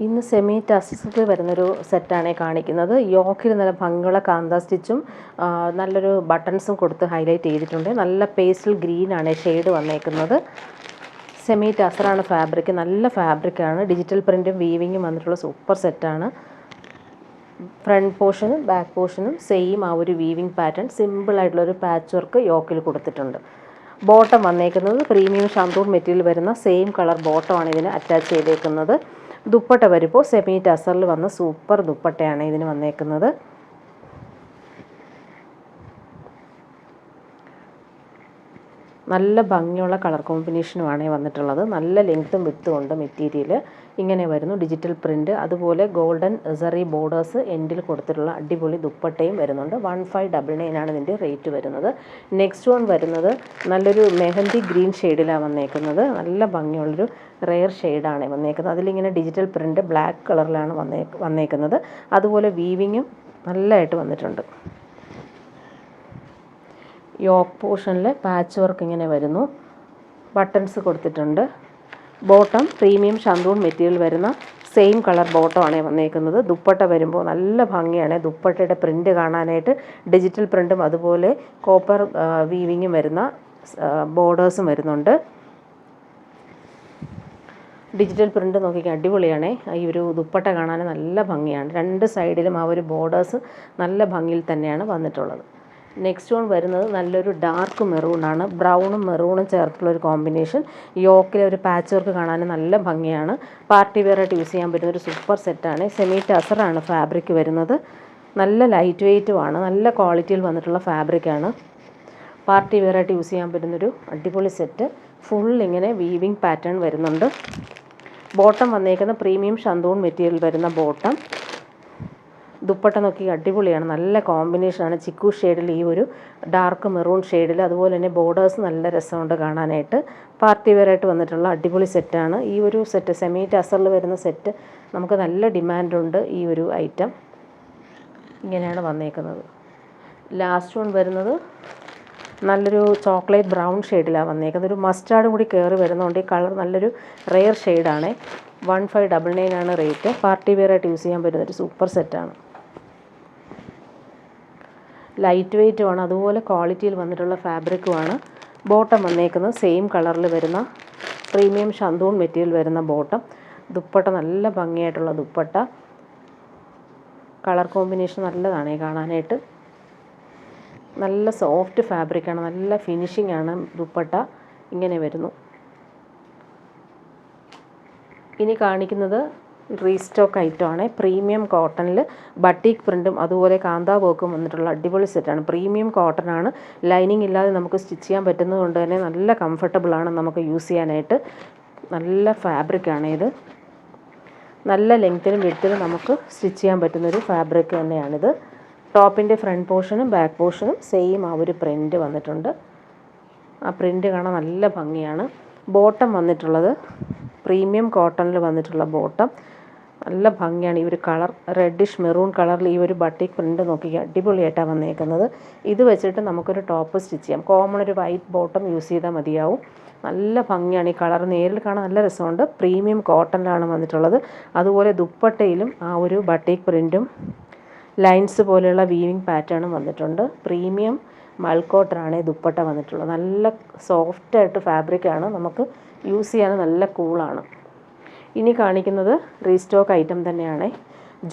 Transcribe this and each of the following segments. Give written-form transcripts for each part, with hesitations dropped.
ഇന്ന് സെമി ടസറിൽ വരുന്നൊരു സെറ്റാണ് കാണിക്കുന്നത്. യോക്കിൽ നല്ല ഭംഗിയുള്ള കാന്ത സ്റ്റിച്ചും നല്ലൊരു ബട്ടൺസും കൊടുത്ത് ഹൈലൈറ്റ് ചെയ്തിട്ടുണ്ട്. നല്ല പേസ്റ്റൽ ഗ്രീനാണ് ഷെയ്ഡ് വന്നേക്കുന്നത്. സെമി ടസറാണ് ഫാബ്രിക്, നല്ല ഫാബ്രിക്കാണ്. ഡിജിറ്റൽ പ്രിൻറ്റും വീവിങ്ങും വന്നിട്ടുള്ള സൂപ്പർ സെറ്റാണ്. ഫ്രണ്ട് പോർഷനും ബാക്ക് പോർഷനും സെയിം ആ ഒരു വീവിങ് പാറ്റേൺ, സിമ്പിളായിട്ടുള്ളൊരു പാച്ച് വർക്ക് യോക്കിൽ കൊടുത്തിട്ടുണ്ട്. ബോട്ടം വന്നേക്കുന്നത് പ്രീമിയം ഷാന്തൂർ മെറ്റീരിയൽ വരുന്ന സെയിം കളർ ബോട്ടമാണ് ഇതിന് അറ്റാച്ച് ചെയ്തേക്കുന്നത്. ദുപ്പട്ട വരുമ്പോൾ സെമി ടസറിൽ വന്ന സൂപ്പർ ദുപ്പട്ടയാണ് ഇതിന് വന്നേക്കുന്നത്. നല്ല ഭംഗിയുള്ള കളർ കോമ്പിനേഷനുമാണ് വന്നിട്ടുള്ളത്. നല്ല ലെങ്ത്തും വിത്തും ഉണ്ട് മെറ്റീരിയൽ. ഇങ്ങനെ വരുന്നു ഡിജിറ്റൽ പ്രിൻറ്റ്. അതുപോലെ ഗോൾഡൻ സെറി ബോർഡേഴ്സ് എൻഡിൽ കൊടുത്തിട്ടുള്ള അടിപൊളി ദുപ്പട്ടയും വരുന്നുണ്ട്. 1599 ആണ് ഇതിൻ്റെ റേറ്റ് വരുന്നത്. നെക്സ്റ്റ് വൺ വരുന്നത് നല്ലൊരു മെഹന്തി ഗ്രീൻ ഷെയ്ഡിലാണ് വന്നേക്കുന്നത്. നല്ല ഭംഗിയുള്ളൊരു റെയർ ഷെയ്ഡാണ് വന്നേക്കുന്നത്. അതിലിങ്ങനെ ഡിജിറ്റൽ പ്രിൻറ്റ് ബ്ലാക്ക് കളറിലാണ് വന്നേക്കുന്നത്. അതുപോലെ വീവിങ്ങും നല്ലതായിട്ട് വന്നിട്ടുണ്ട്. യോക്ക് പോർഷനിൽ പാച്ച് വർക്ക് ഇങ്ങനെ വരുന്നു. ബട്ടൺസ് കൊടുത്തിട്ടുണ്ട്. ബോട്ടം പ്രീമിയം ഷാന്തൂൺ മെറ്റീരിയൽ വരുന്ന സെയിം കളർ ബോട്ടമാണ് വന്നേക്കുന്നത്. ദുപ്പട്ട വരുമ്പോൾ നല്ല ഭംഗിയാണ് ദുപ്പട്ടയുടെ പ്രിൻറ്റ് കാണാനായിട്ട്. ഡിജിറ്റൽ പ്രിൻറ്റും അതുപോലെ കോപ്പർ വീവിങ്ങും വരുന്ന ബോർഡേഴ്സും വരുന്നുണ്ട്. ഡിജിറ്റൽ പ്രിൻറ്റ് നോക്കിക്കാൻ അടിപൊളിയാണ്. ഈ ഒരു ദുപ്പട്ട കാണാൻ നല്ല ഭംഗിയാണ്. രണ്ട് സൈഡിലും ആ ഒരു ബോർഡേഴ്സ് നല്ല ഭംഗിയിൽ തന്നെയാണ് വന്നിട്ടുള്ളത്. നെക്സ്റ്റ് വൺ വരുന്നത് നല്ലൊരു ഡാർക്ക് മെറൂണാണ്. ബ്രൗണും മെറൂണും ചേർത്തുള്ളൊരു കോമ്പിനേഷൻ. യോക്കിലെ ഒരു പാച്ച് വർക്ക് കാണാൻ നല്ല ഭംഗിയാണ്. പാർട്ടി വെയറായിട്ട് യൂസ് ചെയ്യാൻ പറ്റുന്നൊരു സൂപ്പർ സെറ്റാണ്. സെമി ടസറാണ് ഫാബ്രിക് വരുന്നത്. നല്ല ലൈറ്റ് വെയ്റ്റുമാണ്. നല്ല ക്വാളിറ്റിയിൽ വന്നിട്ടുള്ള ഫാബ്രിക്കാണ്. പാർട്ടി വെയറായിട്ട് യൂസ് ചെയ്യാൻ പറ്റുന്നൊരു അടിപൊളി സെറ്റ്. ഫുൾ ഇങ്ങനെ വീവിങ് പാറ്റേൺ വരുന്നുണ്ട്. ബോട്ടം വന്നേക്കുന്ന പ്രീമിയം ഷാന്തൂൺ മെറ്റീരിയൽ വരുന്ന ബോട്ടം. ദുപ്പട്ട നോക്കി അടിപൊളിയാണ്. നല്ല കോമ്പിനേഷനാണ്. ചിക്കു ഷെയ്ഡിൽ ഈ ഒരു ഡാർക്ക് മെറൂൺ ഷെയ്ഡിൽ. അതുപോലെ തന്നെ ബോർഡേഴ്സ് നല്ല രസമുണ്ട് കാണാനായിട്ട്. പാർട്ടി വെയറായിട്ട് വന്നിട്ടുള്ള അടിപൊളി സെറ്റാണ് ഈ ഒരു സെറ്റ്. സെമി ടസറിൽ വരുന്ന സെറ്റ് നമുക്ക് നല്ല ഡിമാൻഡുണ്ട്. ഈ ഒരു ഐറ്റം ഇങ്ങനെയാണ് വന്നേക്കുന്നത്. ലാസ്റ്റ് വൺ വരുന്നത് നല്ലൊരു ചോക്ലേറ്റ് ബ്രൗൺ ഷെയ്ഡിലാണ് വന്നേക്കുന്നത്. ഒരു മസ്റ്റാർഡ് കൂടി കയറി വരുന്നതുകൊണ്ട് ഈ കളർ നല്ലൊരു റെയർ ഷെയ്ഡാണ്. 1599 ആണ് റേറ്റ്. പാർട്ടി വെയറായിട്ട് യൂസ് ചെയ്യാൻ പറ്റുന്നൊരു സൂപ്പർ സെറ്റാണ്. ലൈറ്റ് വെയ്റ്റുമാണ്. അതുപോലെ ക്വാളിറ്റിയിൽ വന്നിട്ടുള്ള ഫാബ്രിക്കുമാണ്. ബോട്ടം വന്നേക്കുന്നത് സെയിം കളറിൽ വരുന്ന പ്രീമിയം ഷാന്തൂൺ മെറ്റീരിയൽ വരുന്ന ബോട്ടം. ദുപ്പട്ട നല്ല ഭംഗിയായിട്ടുള്ള ദുപ്പട്ട. കളർ കോമ്പിനേഷൻ നല്ലതാണ് കാണാനായിട്ട്. നല്ല സോഫ്റ്റ് ഫാബ്രിക്കാണ്. നല്ല ഫിനിഷിംഗ് ആണ് ദുപ്പട്ട. ഇങ്ങനെ വരുന്നു. ഇനി കാണിക്കുന്നത് റീസ്റ്റോക്ക് ഐറ്റമാണ്. പ്രീമിയം കോട്ടണിൽ ബട്ടീക്ക് പ്രിൻറ്റും അതുപോലെ കാന്താ വർക്കും വന്നിട്ടുള്ള അടിപൊളി സെറ്റാണ്. പ്രീമിയം കോട്ടൺ ആണ്. ലൈനിങ് ഇല്ലാതെ നമുക്ക് സ്റ്റിച്ച് ചെയ്യാൻ പറ്റുന്നത് കൊണ്ട് തന്നെ നല്ല കംഫർട്ടബിളാണ് നമുക്ക് യൂസ് ചെയ്യാനായിട്ട്. നല്ല ഫാബ്രിക്കാണ് ഇത്. നല്ല ലെങ്ത്തിലും വിഡ്ത്തിലും നമുക്ക് സ്റ്റിച്ച് ചെയ്യാൻ പറ്റുന്നൊരു ഫാബ്രിക് തന്നെയാണിത്. ടോപ്പിൻ്റെ ഫ്രണ്ട് പോർഷനും ബാക്ക് പോർഷനും സെയിം ആ ഒരു പ്രിൻറ്റ് വന്നിട്ടുണ്ട്. ആ പ്രിൻറ്റ് കാണാൻ നല്ല ഭംഗിയാണ്. ബോട്ടം വന്നിട്ടുള്ളത് പ്രീമിയം കോട്ടണിൽ വന്നിട്ടുള്ള ബോട്ടം. നല്ല ഭംഗിയാണ്. ഈ ഒരു കളർ റെഡിഷ് മെറൂൺ കളറിൽ ഈ ഒരു ബട്ടിക് പ്രിൻറ്റ് നോക്കിക്കുക അടിപൊളിയായിട്ടാണ് വന്നേക്കുന്നത്. ഇത് വെച്ചിട്ട് നമുക്കൊരു ടോപ്പ് സ്റ്റിച്ച് ചെയ്യാം. കോമൺ ഒരു വൈറ്റ് ബോട്ടം യൂസ് ചെയ്താൽ മതിയാവും. നല്ല ഭംഗിയാണ്. ഈ കളർ നേരിൽ കാണാൻ നല്ല രസമുണ്ട്. പ്രീമിയം കോട്ടണിലാണ് വന്നിട്ടുള്ളത്. അതുപോലെ ദുപ്പട്ടയിലും ആ ഒരു ബട്ടിക് പ്രിൻറ്റും ലൈൻസ് പോലെയുള്ള വീവിങ് പാറ്റേണും വന്നിട്ടുണ്ട്. പ്രീമിയം മൽക്കോട്ടനാണ് ദുപ്പട്ട വന്നിട്ടുള്ളത്. നല്ല സോഫ്റ്റായിട്ട് ഫാബ്രിക്കാണ്. നമുക്ക് യൂസ് ചെയ്യാൻ നല്ല കൂളാണ്. ഇനി കാണിക്കുന്നത് റീസ്റ്റോക്ക് ഐറ്റം തന്നെയാണ്.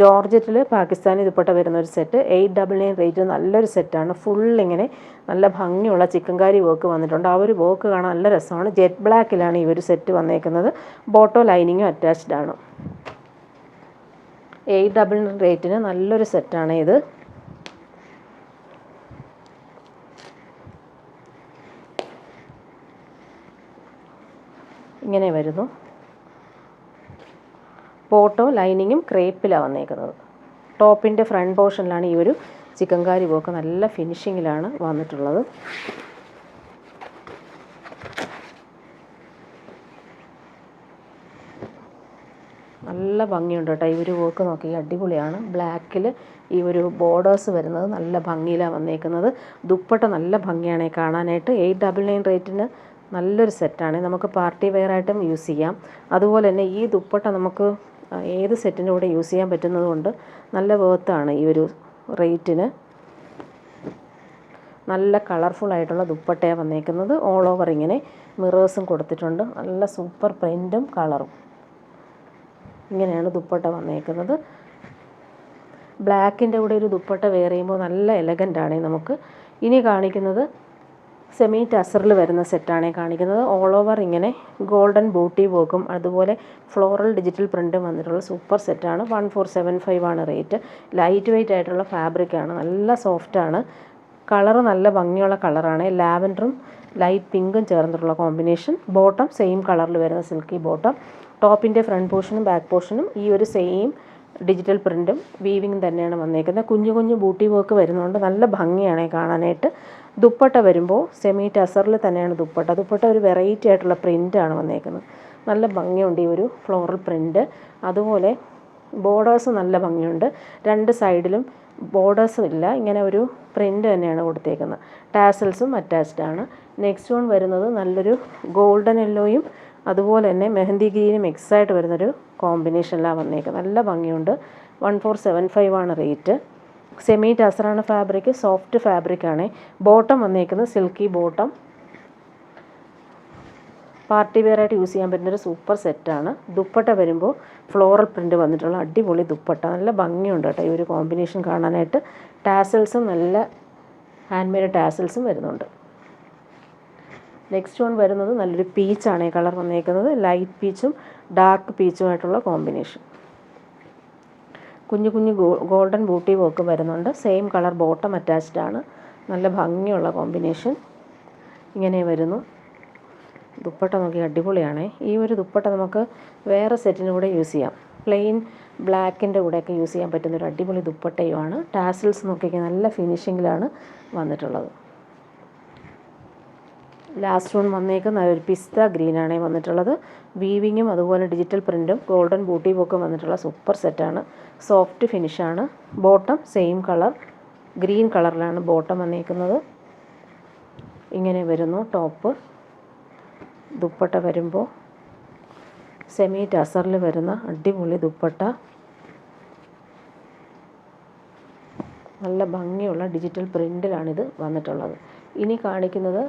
ജോർജറ്റിൽ പാകിസ്ഥാനി ദുപ്പട്ട വരുന്ന ഒരു സെറ്റ്. 899 റേറ്റ്. നല്ലൊരു സെറ്റാണ്. ഫുൾ ഇങ്ങനെ നല്ല ഭംഗിയുള്ള ചിക്കൻകാരി വർക്ക് വന്നിട്ടുണ്ട്. ആ ഒരു വർക്ക് കാണാൻ നല്ല രസമാണ്. ജെറ്റ് ബ്ലാക്കിലാണ് ഈ ഒരു സെറ്റ് വന്നേക്കുന്നത്. ബോട്ടോ ലൈനിങ്ങും അറ്റാച്ച്ഡ് ആണ്. 899 റേറ്റിന് നല്ലൊരു സെറ്റാണ് ഇത്. ഇങ്ങനെ വരുന്നു. ബോട്ടോ ലൈനിങ്ങും ക്രേപ്പിലാണ് വന്നേക്കുന്നത്. ടോപ്പിൻ്റെ ഫ്രണ്ട് പോർഷനിലാണ് ഈ ഒരു ചിക്കൻകാരി വർക്ക് നല്ല ഫിനിഷിങ്ങിലാണ് വന്നിട്ടുള്ളത്. നല്ല ഭംഗിയുണ്ട് കേട്ടോ. ഈ ഒരു വർക്ക് നോക്കി അടിപൊളിയാണ്. ബ്ലാക്കിൽ ഈ ഒരു ബോർഡേഴ്സ് വരുന്നത് നല്ല ഭംഗിയിലാണ് വന്നേക്കുന്നത്. ദുപ്പട്ട നല്ല ഭംഗിയാണ് കാണാനായിട്ട്. 899 റേറ്റിന് നല്ലൊരു സെറ്റാണ്. നമുക്ക് പാർട്ടി വെയറായിട്ടും യൂസ് ചെയ്യാം. അതുപോലെ തന്നെ ഈ ദുപ്പട്ട നമുക്ക് ഏത് സെറ്റിൻ്റെ കൂടെ യൂസ് ചെയ്യാൻ പറ്റുന്നത് കൊണ്ട് നല്ല വേർത്താണ് ഈ ഒരു റേറ്റിന്. നല്ല കളർഫുൾ ആയിട്ടുള്ള ദുപ്പട്ടയാണ് വന്നേക്കുന്നത്. ഓൾ ഓവർ ഇങ്ങനെ മിറേഴ്സും കൊടുത്തിട്ടുണ്ട്. നല്ല സൂപ്പർ പ്രിൻറ്റും കളറും. ഇങ്ങനെയാണ് ദുപ്പട്ട വന്നേക്കുന്നത്. ബ്ലാക്കിൻ്റെ കൂടെ ഒരു ദുപ്പട്ട വെയർ ചെയ്യുമ്പോൾ നല്ല എലഗൻ്റാണ് നമുക്ക്. ഇനി കാണിക്കുന്നത് സെമി ടസറിൽ വരുന്ന സെറ്റാണ് കാണിക്കുന്നത്. ഓൾ ഓവർ ഇങ്ങനെ ഗോൾഡൻ ബൂട്ടി വർക്കും അതുപോലെ ഫ്ലോറൽ ഡിജിറ്റൽ പ്രിൻറ്റും വന്നിട്ടുള്ള സൂപ്പർ സെറ്റാണ്. 1475 ആണ് റേറ്റ്. ലൈറ്റ് വെയ്റ്റ് ആയിട്ടുള്ള ഫാബ്രിക്കാണ്. നല്ല സോഫ്റ്റാണ്. കളറ് നല്ല ഭംഗിയുള്ള കളറാണ്. ലാവൻഡറും ലൈറ്റ് പിങ്കും ചേർന്നിട്ടുള്ള കോമ്പിനേഷൻ. ബോട്ടം സെയിം കളറിൽ വരുന്ന സിൽക്കി ബോട്ടം. ടോപ്പിൻ്റെ ഫ്രണ്ട് പോർഷനും ബാക്ക് പോർഷനും ഈ ഒരു സെയിം ഡിജിറ്റൽ പ്രിൻറ്റും വീവിങ് തന്നെയാണ് വന്നേക്കുന്നത്. കുഞ്ഞു കുഞ്ഞു ബൂട്ടി വർക്ക് വരുന്നതുകൊണ്ട് നല്ല ഭംഗിയാണ് കാണാനായിട്ട്. ദുപ്പട്ട വരുമ്പോൾ സെമി ടസറിൽ തന്നെയാണ് ദുപ്പട്ട. ദുപ്പട്ട ഒരു വെറൈറ്റി ആയിട്ടുള്ള പ്രിൻ്റാണ് വന്നേക്കുന്നത്. നല്ല ഭംഗിയുണ്ട് ഈ ഒരു ഫ്ലോറൽ പ്രിൻറ്റ്. അതുപോലെ ബോർഡേഴ്സ് നല്ല ഭംഗിയുണ്ട്. രണ്ട് സൈഡിലും ബോർഡേഴ്സും ഇല്ല, ഇങ്ങനെ ഒരു പ്രിൻ്റ് തന്നെയാണ് കൊടുത്തേക്കുന്നത്. ടാസൽസും അറ്റാച്ച്ഡ് ആണ്. നെക്സ്റ്റ് വൺ വരുന്നത് നല്ലൊരു ഗോൾഡൻ യെല്ലോയും അതുപോലെ തന്നെ മെഹന്തി ഗ്രീനും മിക്സായിട്ട് വരുന്നൊരു കോമ്പിനേഷനിലാണ് വന്നേക്കുന്നത്. നല്ല ഭംഗിയുണ്ട്. 1475 ആണ് റേറ്റ്. സെമി ടസറാണ് ഫാബ്രിക്. സോഫ്റ്റ് ഫാബ്രിക്കാണ്. ബോട്ടം വന്നേക്കുന്നത് സിൽക്കി ബോട്ടം. പാർട്ടി വെയർ ആയിട്ട് യൂസ് ചെയ്യാൻ പറ്റുന്നൊരു സൂപ്പർ സെറ്റാണ്. ദുപ്പട്ട വരുമ്പോൾ ഫ്ലോറൽ പ്രിൻ്റ് വന്നിട്ടുള്ള അടിപൊളി ദുപ്പട്ട. നല്ല ഭംഗിയുണ്ട് കേട്ടോ ഈ ഒരു കോമ്പിനേഷൻ കാണാനായിട്ട്. ടാസൽസും നല്ല ഹാൻഡ് മെയ്ഡ് ടാസൽസും വരുന്നുണ്ട്. നെക്സ്റ്റ് വൺ വരുന്നത് നല്ലൊരു പീച്ചാണ് ഈ കളർ വന്നേക്കുന്നത്. ലൈറ്റ് പീച്ചും ഡാർക്ക് പീച്ചുമായിട്ടുള്ള കോമ്പിനേഷൻ. കുഞ്ഞു കുഞ്ഞു ഗോൾഡൻ ബൂട്ടി വർക്ക് വരുന്നുണ്ട്. സെയിം കളർ ബോട്ടം അറ്റാച്ച്ഡ് ആണ്. നല്ല ഭംഗിയുള്ള കോമ്പിനേഷൻ. ഇങ്ങനെ വരുന്നു. ദുപ്പട്ട നോക്കി അടിപൊളിയാണ്. ഈ ഒരു ദുപ്പട്ട നമുക്ക് വേറെ സെറ്റിന് കൂടെ യൂസ് ചെയ്യാം. പ്ലെയിൻ ബ്ലാക്കിൻ്റെ കൂടെയൊക്കെ യൂസ് ചെയ്യാൻ പറ്റുന്നൊരു അടിപൊളി ദുപ്പട്ടയുമാണ്. ടാസിൽസ് നോക്കിയൊക്കെ നല്ല ഫിനിഷിങ്ങിലാണ് വന്നിട്ടുള്ളത്. ലാസ്റ്റ് വൺ വന്നേക്കുന്ന ഒരു പിസ്ത ഗ്രീനാണ് വന്നിട്ടുള്ളത്. വീവിങ്ങും അതുപോലെ ഡിജിറ്റൽ പ്രിൻറ്റും ഗോൾഡൻ ബൂട്ടി വർക്കും വന്നിട്ടുള്ള സൂപ്പർ സെറ്റാണ്. സോഫ്റ്റ് ഫിനിഷാണ്. ബോട്ടം സെയിം കളർ ഗ്രീൻ കളറിലാണ് ബോട്ടം വന്നേക്കുന്നത്. ഇങ്ങനെ വരുന്നു ടോപ്പ്. ദുപ്പട്ട വരുമ്പോൾ സെമി ടസറിൽ വരുന്ന അടിപൊളി ദുപ്പട്ട. നല്ല ഭംഗിയുള്ള ഡിജിറ്റൽ പ്രിൻറ്റിലാണിത് വന്നിട്ടുള്ളത്. ഇനി കാണിക്കുന്നത്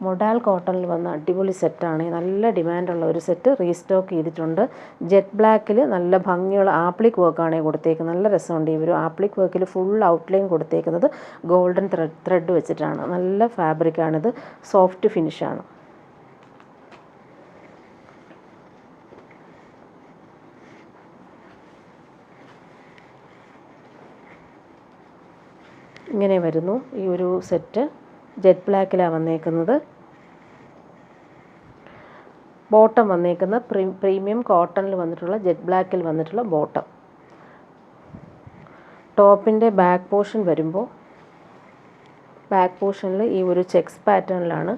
മൊഡാൽ കോട്ടണിൽ വന്ന അടിപൊളി സെറ്റാണ്. നല്ല ഡിമാൻഡുള്ള ഒരു സെറ്റ് റീസ്റ്റോക്ക് ചെയ്തിട്ടുണ്ട്. ജെറ്റ് ബ്ലാക്കിൽ നല്ല ഭംഗിയുള്ള ആപ്ലിക് വർക്കാണ് കൊടുത്തേക്കുന്നത്. നല്ല രസമുണ്ട്. ഈ ഒരു ആപ്ലിക് വർക്കിൽ ഫുൾ ഔട്ട്ലൈൻ കൊടുത്തേക്കുന്നത് ഗോൾഡൻ ത്രെഡ് വെച്ചിട്ടാണ്. നല്ല ഫാബ്രിക്കാണിത്. സോഫ്റ്റ് ഫിനിഷാണ്. ഇങ്ങനെ വരുന്നു ഈ ഒരു സെറ്റ്. ജെറ്റ് ബ്ലാക്കിലാണ് വന്നേക്കുന്നത്. ബോട്ടം വന്നേക്കുന്ന പ്രീമിയം കോട്ടണിൽ വന്നിട്ടുള്ള ജെറ്റ് ബ്ലാക്കിൽ വന്നിട്ടുള്ള ബോട്ടം. ടോപ്പിൻ്റെ ബാക്ക് പോർഷൻ വരുമ്പോൾ ബാക്ക് പോർഷനിൽ ഈ ഒരു ചെക്സ് പാറ്റേണിലാണ്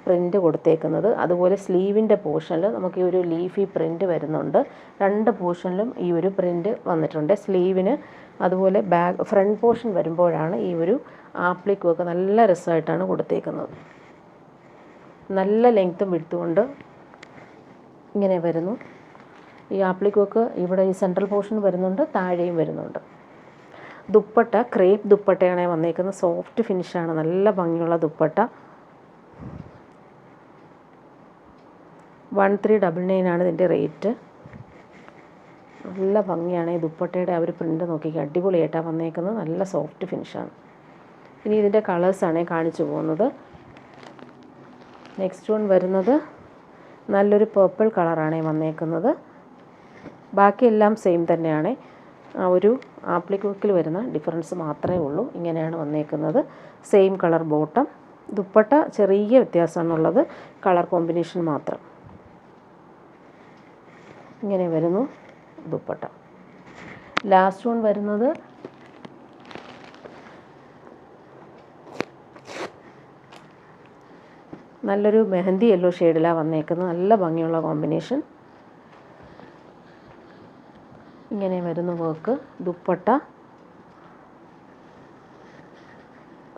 പ്രിൻ്റ് കൊടുത്തേക്കുന്നത്. അതുപോലെ സ്ലീവിൻ്റെ പോർഷനിൽ നമുക്ക് ഈ ഒരു ലീഫി പ്രിൻ്റ് വരുന്നുണ്ട്. രണ്ട് പോർഷനിലും ഈ ഒരു പ്രിൻ്റ് വന്നിട്ടുണ്ട്. സ്ലീവിന് അതുപോലെ ഫ്രണ്ട് പോർഷൻ വരുമ്പോഴാണ് ഈ ഒരു ആപ്ലിക് വർക്ക് നല്ല രസമായിട്ടാണ് കൊടുത്തേക്കുന്നത്. നല്ല ലെങ്ത്തും വിട്ടുകൊണ്ട് ഇങ്ങനെ വരുന്നു. ഈ ആപ്ലിക് വർക്ക് ഇവിടെ ഈ സെൻട്രൽ പോർഷൻ വരുന്നുണ്ട്, താഴെയും വരുന്നുണ്ട്. ദുപ്പട്ട ക്രേപ്പ് ദുപ്പട്ടയാണ് വന്നേക്കുന്നത്. സോഫ്റ്റ് ഫിനിഷാണ്. നല്ല ഭംഗിയുള്ള ദുപ്പട്ട. 1399 ആണ് ഇതിൻ്റെ റേറ്റ്. നല്ല ഭംഗിയാണ് ഈ ദുപ്പട്ടയുടെ ആ ഒരു പ്രിൻ്റ് നോക്കിക്കുക. അടിപൊളിയായിട്ടാണ് വന്നേക്കുന്നത്. നല്ല സോഫ്റ്റ് ഫിനിഷാണ്. ഇനി ഇതിൻ്റെ കളേഴ്സാണ് കാണിച്ചു പോകുന്നത്. നെക്സ്റ്റ് വൺ വരുന്നത് നല്ലൊരു പേർപ്പിൾ കളറാണ് വന്നേക്കുന്നത്. ബാക്കിയെല്ലാം സെയിം തന്നെയാണ്. ആ ഒരു ആപ്ലിക് വർക്കിൽ വരുന്ന ഡിഫറൻസ് മാത്രമേ ഉള്ളൂ. ഇങ്ങനെയാണ് വന്നേക്കുന്നത്. Same colour bottom. ദുപ്പട്ട ചെറിയ വ്യത്യാസമാണുള്ളത്. കളർ കോമ്പിനേഷൻ മാത്രം. ഇങ്ങനെ വരുന്നു ദുപ്പട്ട. ലാസ്റ്റ് വൺ വരുന്നത് നല്ലൊരു മെഹന്തി യെല്ലോ ഷെയ്ഡിലാണ് വന്നേക്കുന്നത്. നല്ല ഭംഗിയുള്ള കോമ്പിനേഷൻ. ഇങ്ങനെ വരുന്നു വർക്ക്. ദുപ്പട്ട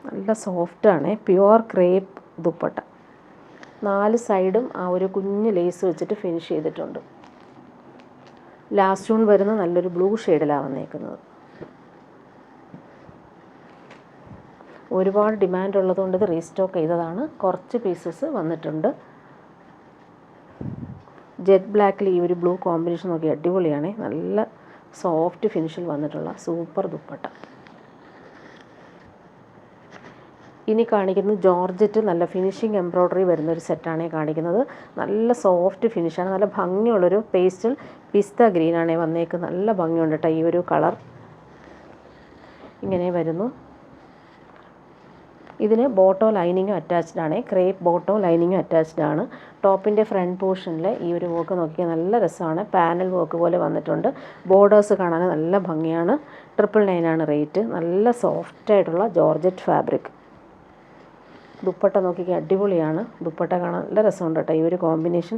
നല്ല സോഫ്റ്റാണ്. Pure crepe dupatta. 4 സൈഡും ആ ഒരു കുഞ്ഞ് ലേസ് വെച്ചിട്ട് ഫിനിഷ് ചെയ്തിട്ടുണ്ട്. ലാസ്റ്റ് ടൂൺ വരുന്ന നല്ലൊരു ബ്ലൂ ഷെയ്ഡിലാണ് വന്നേക്കുന്നത്. ഒരുപാട് ഡിമാൻഡ് ഉള്ളതുകൊണ്ട് ഇത് റീസ്റ്റോക്ക് ചെയ്തതാണ്. കുറച്ച് പീസസ് വന്നിട്ടുണ്ട്. ജെറ്റ് ബ്ലാക്കിൽ ഈ ഒരു ബ്ലൂ കോമ്പിനേഷൻ നോക്കി അടിപൊളിയാണ്. നല്ല സോഫ്റ്റ് ഫിനിഷിൽ വന്നിട്ടുള്ള സൂപ്പർ ദുപ്പട്ട. ഇനി കാണിക്കുന്നത് ജോർജറ്റ് നല്ല ഫിനിഷിങ് എംബ്രോയ്ഡറി വരുന്നൊരു സെറ്റാണ് കാണിക്കുന്നത്. നല്ല സോഫ്റ്റ് ഫിനിഷാണ്. നല്ല ഭംഗിയുള്ളൊരു പേസ്റ്റൽ പിസ്ത ഗ്രീനാണ് വന്നേക്കുന്നത്. നല്ല ഭംഗിയുണ്ട് കേട്ടോ ഈ ഒരു കളർ. ഇങ്ങനെ വരുന്നു. ഇതിന് ബോട്ടോ ലൈനിങ്ങും അറ്റാച്ച്ഡ് ആണ്. ക്രേപ്പ് ബോട്ടോ ലൈനിങ്ങും അറ്റാച്ച്ഡ് ആണ്. ടോപ്പിൻ്റെ ഫ്രണ്ട് പോർഷനിൽ ഈ ഒരു വർക്ക് നോക്കിയാൽ നല്ല രസമാണ്. പാനൽ വർക്ക് പോലെ വന്നിട്ടുണ്ട്. ബോർഡേഴ്സ് കാണാൻ നല്ല ഭംഗിയാണ്. 999 ആണ് റേറ്റ്. നല്ല സോഫ്റ്റായിട്ടുള്ള ജോർജറ്റ് ഫാബ്രിക്. ദുപ്പട്ട നോക്കിയാൽ അടിപൊളിയാണ്. ദുപ്പട്ട കാണാൻ നല്ല രസമുണ്ട് കേട്ടോ ഈ ഒരു കോമ്പിനേഷൻ.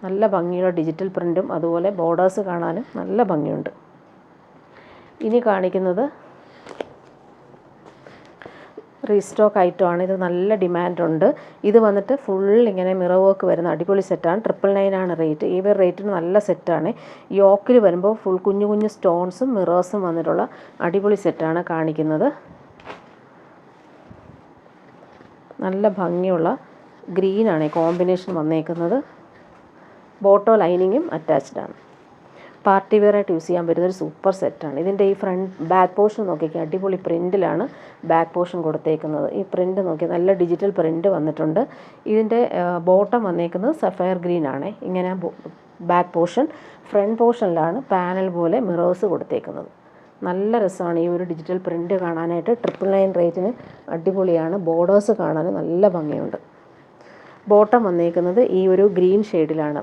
നല്ല ഭംഗിയുള്ള ഡിജിറ്റൽ പ്രിൻറ്റും അതുപോലെ ബോർഡേഴ്സ് കാണാനും നല്ല ഭംഗിയുണ്ട്. ഇനി കാണിക്കുന്നത് റീസ്റ്റോക്ക് ഐറ്റമാണ്. ഇത് നല്ല ഡിമാൻഡുണ്ട്. ഇത് വന്നിട്ട് ഫുൾ ഇങ്ങനെ മിറർ വർക്ക് വരുന്ന അടിപൊളി സെറ്റാണ്. 999 ആണ് റേറ്റ്. ഈ ഒരു റേറ്റിന് നല്ല സെറ്റാണ്. യോക്കിൽ വരുമ്പോൾ ഫുൾ കുഞ്ഞു കുഞ്ഞു സ്റ്റോൺസും മിറേഴ്സും വന്നിട്ടുള്ള അടിപൊളി സെറ്റാണ് കാണിക്കുന്നത്. നല്ല ഭംഗിയുള്ള ഗ്രീനാണ് കോമ്പിനേഷൻ വന്നേക്കുന്നത്. ബോട്ടോ ലൈനിങ്ങും അറ്റാച്ച്ഡ് ആണ്. പാർട്ടി വെയർ ആയിട്ട് യൂസ് ചെയ്യാൻ പറ്റുന്നൊരു സൂപ്പർ സെറ്റാണ്. ഇതിൻ്റെ ഈ ബാക്ക് പോർഷൻ നോക്കിയാൽ അടിപൊളി പ്രിൻറ്റിലാണ് ബാക്ക് പോർഷൻ കൊടുത്തേക്കുന്നത്. ഈ പ്രിൻറ്റ് നോക്കിയാൽ നല്ല ഡിജിറ്റൽ പ്രിൻറ്റ് വന്നിട്ടുണ്ട്. ഇതിൻ്റെ ബോട്ടം വന്നേക്കുന്നത് സഫയർ ഗ്രീൻ ആണ്. ഇങ്ങനെ ബാക്ക് പോർഷൻ. ഫ്രണ്ട് പോർഷനിലാണ് പാനൽ പോലെ മിറേഴ്സ് കൊടുത്തേക്കുന്നത്. നല്ല രസമാണ് ഈ ഒരു ഡിജിറ്റൽ പ്രിൻറ്റ് കാണാനായിട്ട്. 999 റേറ്റിന് അടിപൊളിയാണ്. ബോർഡേഴ്സ് കാണാൻ നല്ല ഭംഗിയുണ്ട്. ബോട്ടം വന്നേക്കുന്നത് ഈ ഒരു ഗ്രീൻ ഷെയ്ഡിലാണ്.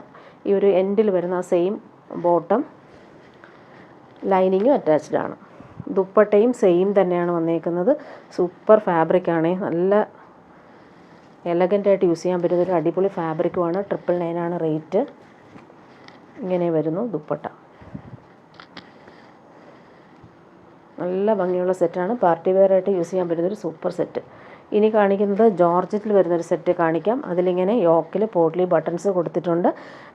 ഈ ഒരു എൻഡിൽ വരുന്ന സെയിം ബോട്ടം ലൈനിങ്ങും അറ്റാച്ച്ഡ് ആണ്. ദുപ്പട്ടയും സെയിം തന്നെയാണ് വന്നേക്കുന്നത്. സൂപ്പർ ഫാബ്രിക്കാണ്. നല്ല എലഗൻ്റായിട്ട് യൂസ് ചെയ്യാൻ പറ്റുന്നൊരു അടിപൊളി ഫാബ്രിക്കുമാണ്. 999 ആണ് റേറ്റ്. ഇങ്ങനെ വരുന്നു ദുപ്പട്ട. നല്ല ഭംഗിയുള്ള സെറ്റാണ്. പാർട്ടി വെയർ ആയിട്ട് യൂസ് ചെയ്യാൻ പറ്റുന്നൊരു സൂപ്പർ സെറ്റ്. ഇനി കാണിക്കുന്നത് ജോർജറ്റിൽ വരുന്നൊരു സെറ്റ് കാണിക്കാം. അതിലിങ്ങനെ യോക്കിൽ പോട്ട്ലി ബട്ടൺസ് കൊടുത്തിട്ടുണ്ട്.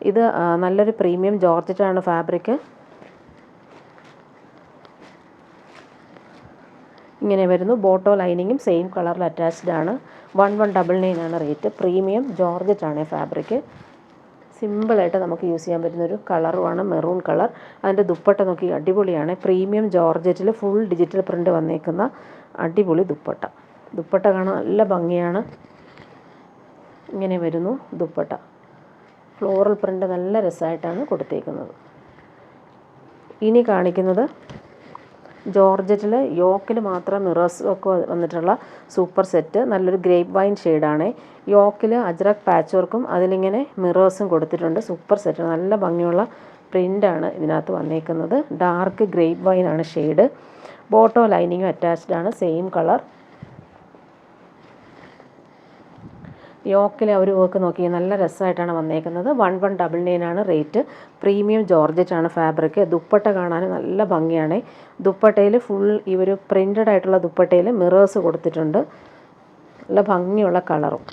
ഇത് നല്ലൊരു പ്രീമിയം ജോർജറ്റാണ് ഫാബ്രിക്. ഇങ്ങനെ വരുന്നു. ബോട്ടോ ലൈനിങ്ങും സെയിം കളറിൽ അറ്റാച്ച്ഡ് ആണ്. 1199 ആണ് റേറ്റ്. പ്രീമിയം ജോർജറ്റാണ് ഫാബ്രിക്. സിമ്പിളായിട്ട് നമുക്ക് യൂസ് ചെയ്യാൻ പറ്റുന്നൊരു കളറുമാണ് മെറൂൺ കളർ. അതിൻ്റെ ദുപ്പട്ട നോക്കി അടിപൊളിയാണ്. പ്രീമിയം ജോർജറ്റിൽ ഫുൾ ഡിജിറ്റൽ പ്രിൻ്റ് വന്നേക്കുന്ന അടിപൊളി ദുപ്പട്ട. ദുപ്പട്ട കാണാൻ നല്ല ഭംഗിയാണ്. ഇങ്ങനെ വരുന്നു ദുപ്പട്ട. ഫ്ലോറൽ പ്രിൻ്റ് നല്ല രസമായിട്ടാണ് കൊടുത്തേക്കുന്നത്. ഇനി കാണിക്കുന്നത് ജോർജറ്റിൽ യോക്കിൽ മാത്രം മിറേഴ്സ് ഒക്കെ വന്നിട്ടുള്ള സൂപ്പർ സെറ്റ്. നല്ലൊരു ഗ്രേപ്പ് വൈൻ ഷെയ്ഡാണ്. യോക്കിൽ അജ്രക് പാച്ച് വർക്കും അതിലിങ്ങനെ മിറേഴ്സും കൊടുത്തിട്ടുണ്ട്. Super set. നല്ല ഭംഗിയുള്ള പ്രിൻ്റാണ് ഇതിനകത്ത് വന്നേക്കുന്നത്. ഡാർക്ക് ഗ്രേപ്പ് വൈനാണ് ഷെയ്ഡ്. ബോട്ടോ ലൈനിങ്ങും അറ്റാച്ച്ഡ് ആണ്. Same colour. യോക്കിലെ ഒരു വർക്ക് നോക്കി നല്ല രസമായിട്ടാണ് വന്നേക്കുന്നത്. 1199 ആണ് റേറ്റ്. പ്രീമിയം ജോർജറ്റാണ് ഫാബ്രിക്. ദുപ്പട്ട കാണാൻ നല്ല ഭംഗിയാണ്. ദുപ്പട്ടയിൽ ഫുൾ ഈ ഒരു പ്രിൻ്റഡ് ആയിട്ടുള്ള ദുപ്പട്ടയിൽ മിറേഴ്സ് കൊടുത്തിട്ടുണ്ട്. നല്ല ഭംഗിയുള്ള കളറും.